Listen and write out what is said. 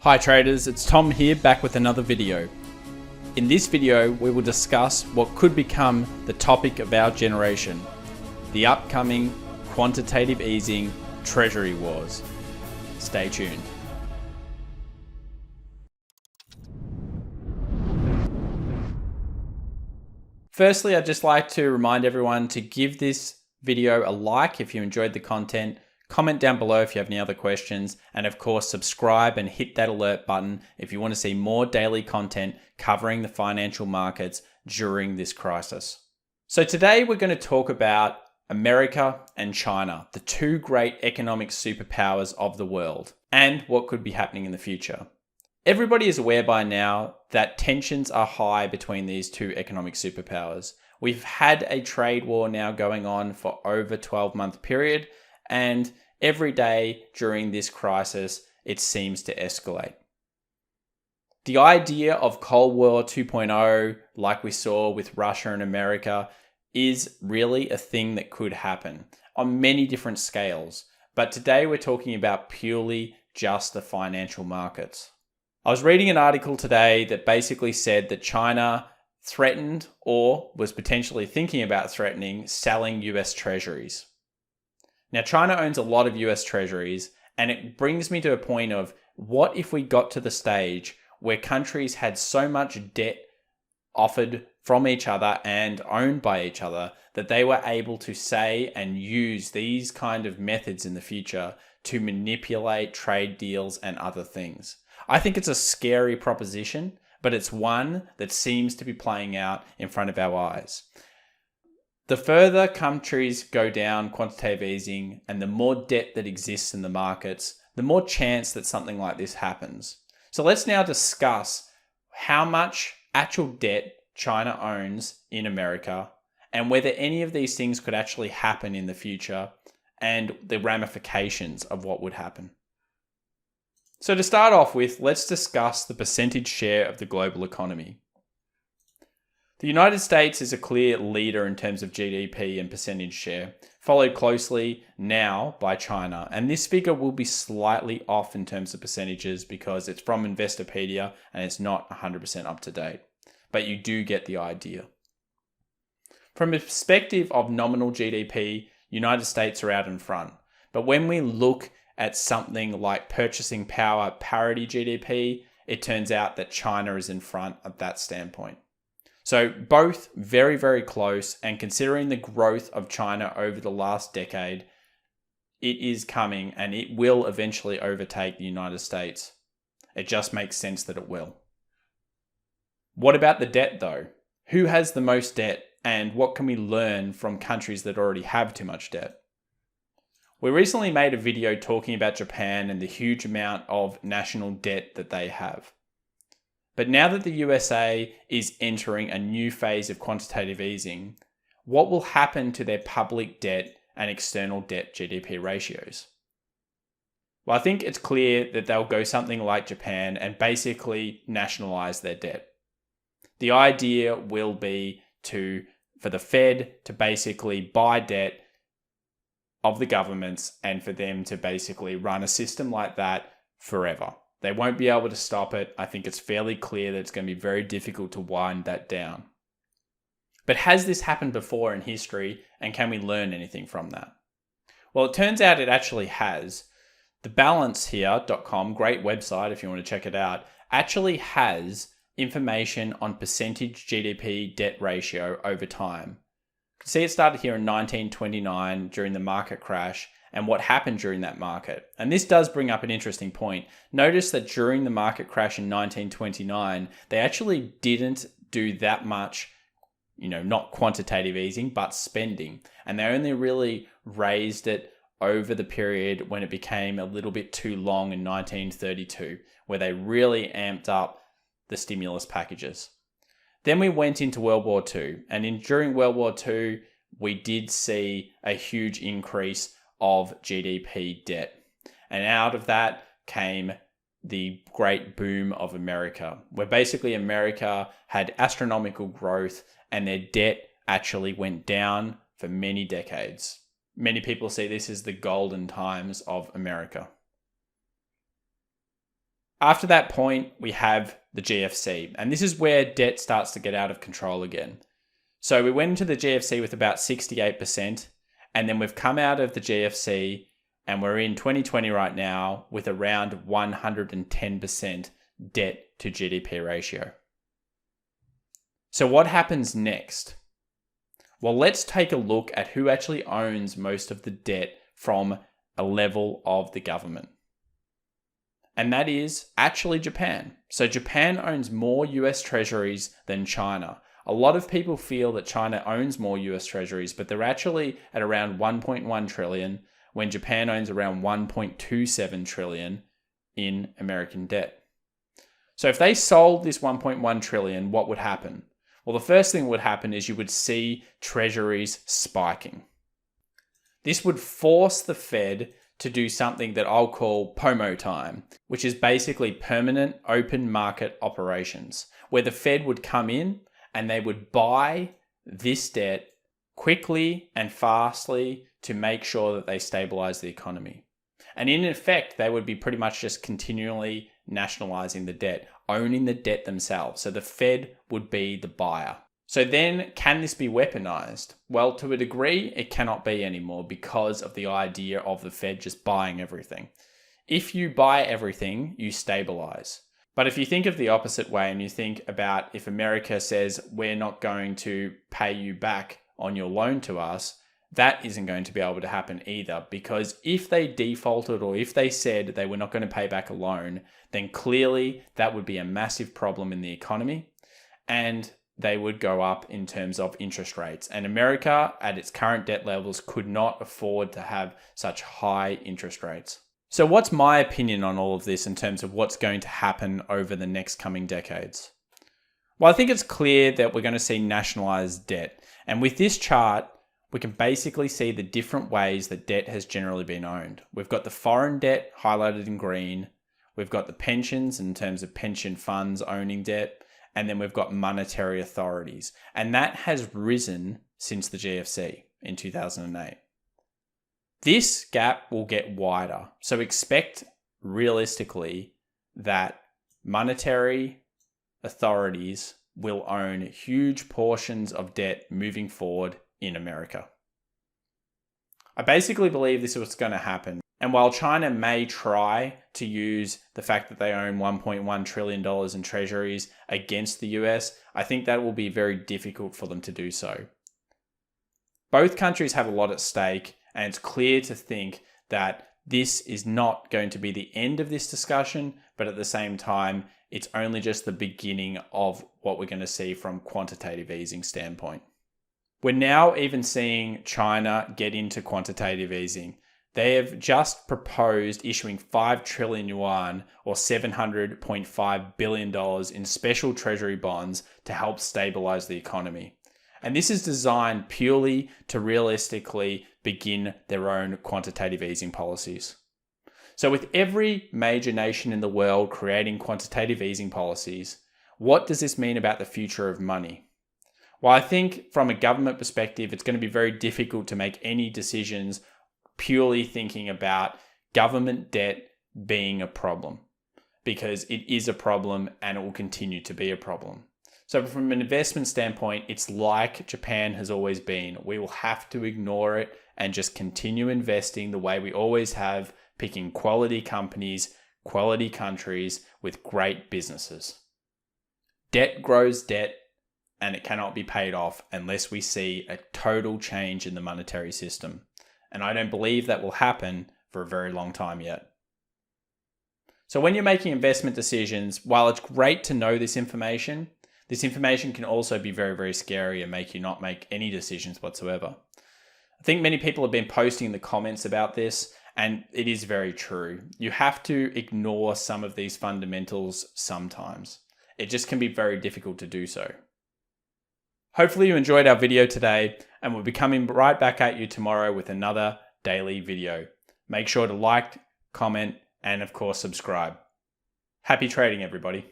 Hi traders, it's Tom here back with another video. In this video we will discuss what could become the topic of our generation, the upcoming quantitative easing treasury wars. Stay tuned. Firstly, I'd just like to remind everyone to give this video a like if you enjoyed the content. Comment down below if you have any other questions, and of course subscribe and hit that alert button if you want to see more daily content covering the financial markets during this crisis. So today we're going to talk about America and China, the two great economic superpowers of the world, and what could be happening in the future. Everybody is aware by now that tensions are high between these two economic superpowers. We've had a trade war now going on for over a 12-month period, and every day during this crisis, it seems to escalate. The idea of Cold War 2.0, like we saw with Russia and America, is really a thing that could happen on many different scales. But today we're talking about purely just the financial markets. I was reading an article today that basically said that China threatened or was potentially thinking about threatening selling US treasuries. Now, China owns a lot of US treasuries, and it brings me to a point of what if we got to the stage where countries had so much debt offered from each other and owned by each other that they were able to say and use these kind of methods in the future to manipulate trade deals and other things. I think it's a scary proposition, but it's one that seems to be playing out in front of our eyes. The further countries go down quantitative easing and the more debt that exists in the markets, the more chance that something like this happens. So let's now discuss how much actual debt China owns in America and whether any of these things could actually happen in the future and the ramifications of what would happen. So to start off with, let's discuss the percentage share of the global economy. The United States is a clear leader in terms of GDP and percentage share, followed closely now by China. And this figure will be slightly off in terms of percentages because it's from Investopedia and it's not 100% up to date. But you do get the idea. From a perspective of nominal GDP, United States are out in front. But when we look at something like purchasing power parity GDP, it turns out that China is in front at that standpoint. So both very, very close, and considering the growth of China over the last decade, it is coming and it will eventually overtake the United States. It just makes sense that it will. What about the debt though? Who has the most debt and what can we learn from countries that already have too much debt? We recently made a video talking about Japan and the huge amount of national debt that they have. But now that the USA is entering a new phase of quantitative easing, what will happen to their public debt and external debt GDP ratios? Well, I think it's clear that they'll go something like Japan and basically nationalize their debt. The idea will be for the Fed to basically buy debt of the governments and for them to basically run a system like that forever. They won't be able to stop it. I think it's fairly clear that it's going to be very difficult to wind that down. But has this happened before in history, and can we learn anything from that? Well, it turns out it actually has. thebalancehere.com, great website if you want to check it out, actually has information on percentage GDP debt ratio over time. You can see it started here in 1929 during the market crash, and what happened during that market. And this does bring up an interesting point. Notice that during the market crash in 1929, they actually didn't do that much, not quantitative easing, but spending. And they only really raised it over the period when it became a little bit too long in 1932, where they really amped up the stimulus packages. Then we went into World War II. And during World War II, we did see a huge increase of GDP debt. And out of that came the great boom of America, where basically America had astronomical growth and their debt actually went down for many decades. Many people see this as the golden times of America. After that point, we have the GFC, and this is where debt starts to get out of control again. So we went into the GFC with about 68%, and then we've come out of the GFC and we're in 2020 right now with around 110% debt to GDP ratio. So what happens next? Well, let's take a look at who actually owns most of the debt from a level of the government. And that is actually Japan. So Japan owns more US treasuries than China. A lot of people feel that China owns more US treasuries, but they're actually at around 1.1 trillion when Japan owns around 1.27 trillion in American debt. So if they sold this 1.1 trillion, what would happen? Well, the first thing that would happen is you would see treasuries spiking. This would force the Fed to do something that I'll call POMO time, which is basically permanent open market operations, where the Fed would come in and they would buy this debt quickly and fastly to make sure that they stabilize the economy. And in effect, they would be pretty much just continually nationalizing the debt, owning the debt themselves. So the Fed would be the buyer. So then, can this be weaponized? Well, to a degree, it cannot be anymore because of the idea of the Fed just buying everything. If you buy everything, you stabilize. But if you think of the opposite way and you think about if America says, we're not going to pay you back on your loan to us, that isn't going to be able to happen either, because if they defaulted or if they said they were not going to pay back a loan, then clearly that would be a massive problem in the economy and they would go up in terms of interest rates. And America, at its current debt levels, could not afford to have such high interest rates. So what's my opinion on all of this in terms of what's going to happen over the next coming decades? Well, I think it's clear that we're going to see nationalized debt. And with this chart, we can basically see the different ways that debt has generally been owned. We've got the foreign debt highlighted in green. We've got the pensions in terms of pension funds owning debt. And then we've got monetary authorities. And that has risen since the GFC in 2008. This gap will get wider. So expect realistically that monetary authorities will own huge portions of debt moving forward in America. I basically believe this is what's going to happen. And while China may try to use the fact that they own $1.1 trillion in treasuries against the US, I think that will be very difficult for them to do so. Both countries have a lot at stake, and it's clear to think that this is not going to be the end of this discussion, but at the same time, it's only just the beginning of what we're going to see from quantitative easing standpoint. We're now even seeing China get into quantitative easing. They have just proposed issuing 5 trillion yuan or $700.5 billion in special treasury bonds to help stabilize the economy. And this is designed purely to realistically begin their own quantitative easing policies. So with every major nation in the world creating quantitative easing policies, what does this mean about the future of money? Well, I think from a government perspective, it's going to be very difficult to make any decisions purely thinking about government debt being a problem, because it is a problem and it will continue to be a problem. So from an investment standpoint, it's like Japan has always been. We will have to ignore it and just continue investing the way we always have, picking quality companies, quality countries with great businesses. Debt grows debt, and it cannot be paid off unless we see a total change in the monetary system. And I don't believe that will happen for a very long time yet. So when you're making investment decisions, while it's great to know this information can also be very, very scary and make you not make any decisions whatsoever. I think many people have been posting in the comments about this, and it is very true. You have to ignore some of these fundamentals sometimes. It just can be very difficult to do so. Hopefully you enjoyed our video today, and we'll be coming right back at you tomorrow with another daily video. Make sure to like, comment, and of course subscribe. Happy trading, everybody.